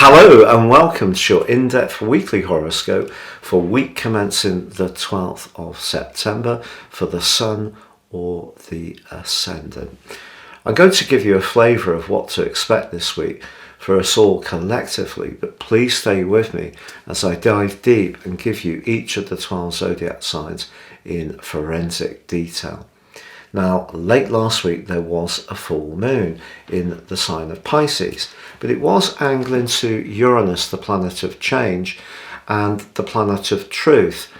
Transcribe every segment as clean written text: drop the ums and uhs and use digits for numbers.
Hello and welcome to your in-depth weekly horoscope for week commencing the 12th of September for the Sun or the Ascendant. I'm going to give you a flavour of what to expect this week for us all collectively, but please stay with me as I dive deep and give you each of the 12 zodiac signs in forensic detail. Now, late last week there was a full moon in the sign of Pisces, but it was angling to Uranus, the planet of change and the planet of truth.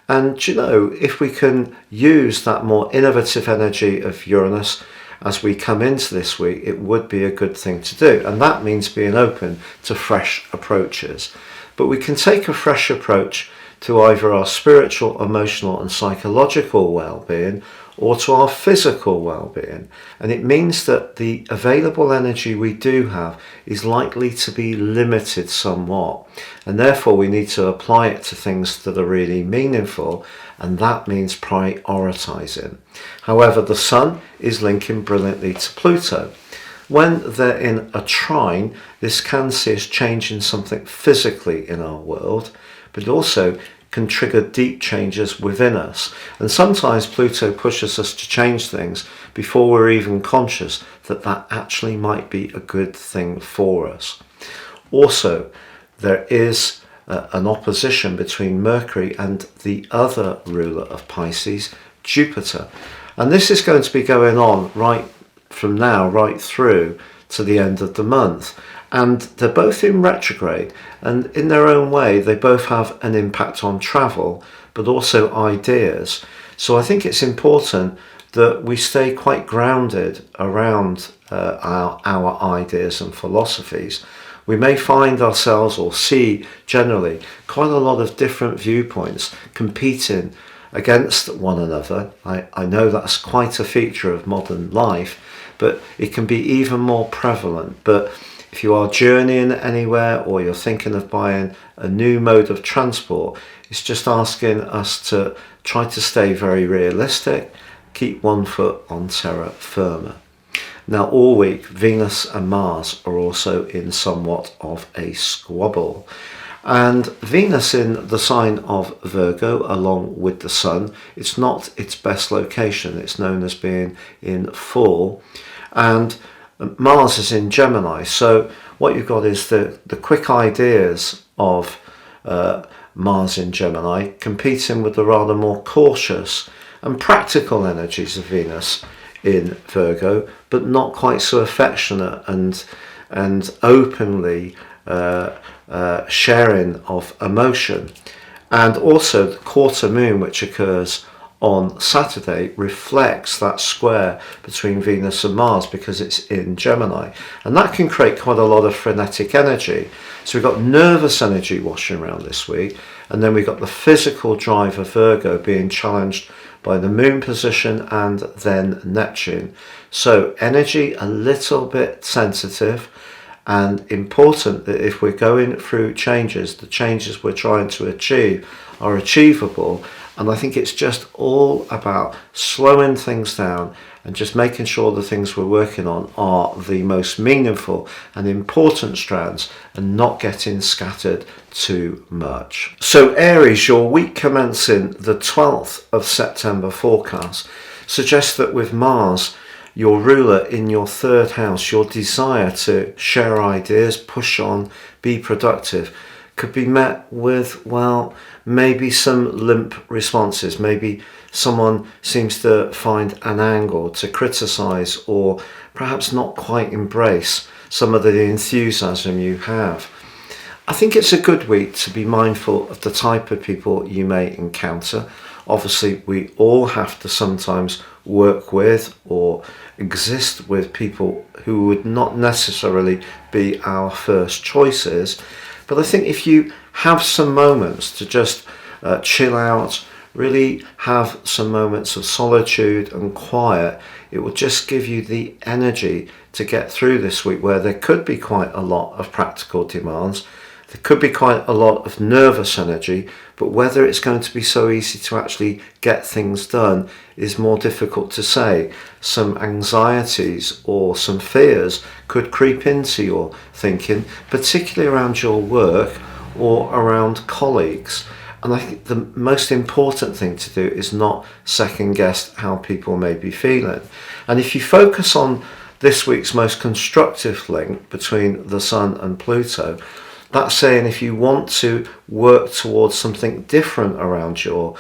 And you know, if we can use that more innovative energy of Uranus as we come into this week, it would be a good thing to do. And that means being open to fresh approaches. But we can take a fresh approach to either our spiritual, emotional and psychological well-being or to our physical well-being. And it means that the available energy we do have is likely to be limited somewhat. And therefore we need to apply it to things that are really meaningful, and that means prioritizing. However, the Sun is linking brilliantly to Pluto. When they're in a trine, this can see us changing something physically in our world, but it also can trigger deep changes within us. And sometimes Pluto pushes us to change things before we're even conscious that that actually might be a good thing for us. Also, there is an opposition between Mercury and the other ruler of Pisces, Jupiter. And this is going to be going on right from now, right through to the end of the month. And they're both in retrograde, and in their own way they both have an impact on travel but also ideas. So I think it's important that we stay quite grounded around our ideas and philosophies. We may find ourselves or see generally quite a lot of different viewpoints competing against one another. I know that's quite a feature of modern life, but it can be even more prevalent. But if you are journeying anywhere or you're thinking of buying a new mode of transport, it's just asking us to try to stay very realistic, keep one foot on terra firma. Now, all week, Venus and Mars are also in somewhat of a squabble. And Venus in the sign of Virgo, along with the Sun, it's not its best location. It's known as being in full. And Mars is in Gemini, so what you've got is the quick ideas of Mars in Gemini competing with the rather more cautious and practical energies of Venus in Virgo, but not quite so affectionate and openly sharing of emotion. And also the quarter moon, which occurs on Saturday, reflects that square between Venus and Mars because it's in Gemini, and that can create quite a lot of frenetic energy. So we've got nervous energy washing around this week, and then we've got the physical drive of Virgo being challenged by the moon position and then Neptune. So energy a little bit sensitive, and important that if we're going through changes, the changes we're trying to achieve are achievable. And I think it's just all about slowing things down and just making sure the things we're working on are the most meaningful and important strands and not getting scattered too much. So Aries, your week commencing the 12th of September forecast suggests that with Mars, your ruler in your third house, your desire to share ideas, push on, be productive, could be met with, well, maybe some limp responses. Maybe someone seems to find an angle to criticize or perhaps not quite embrace some of the enthusiasm you have. I think it's a good week to be mindful of the type of people you may encounter. Obviously, we all have to sometimes work with or exist with people who would not necessarily be our first choices. But I think if you have some moments to just chill out, really have some moments of solitude and quiet, it will just give you the energy to get through this week where there could be quite a lot of practical demands. There could be quite a lot of nervous energy, but whether it's going to be so easy to actually get things done is more difficult to say. Some anxieties or some fears could creep into your thinking, particularly around your work or around colleagues. And I think the most important thing to do is not second guess how people may be feeling. And if you focus on this week's most constructive link between the Sun and Pluto, that's saying if you want to work towards something different around your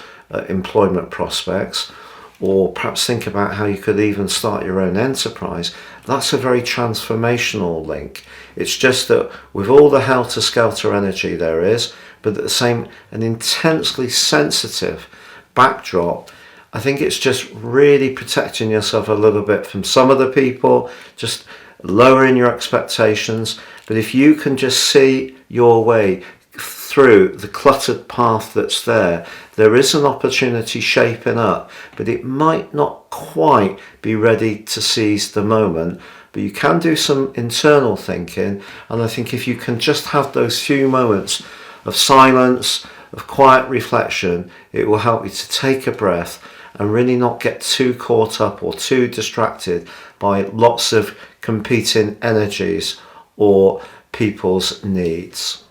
employment prospects, or perhaps think about how you could even start your own enterprise, that's a very transformational link. It's just that with all the helter-skelter energy there is, but at the same, an intensely sensitive backdrop, I think it's just really protecting yourself a little bit from some of the people, just lowering your expectations. But if you can just see your way through the cluttered path that's there, there is an opportunity shaping up, but it might not quite be ready to seize the moment. But you can do some internal thinking, and I think if you can just have those few moments of silence, of quiet reflection, it will help you to take a breath and really not get too caught up or too distracted by lots of competing energies or people's needs.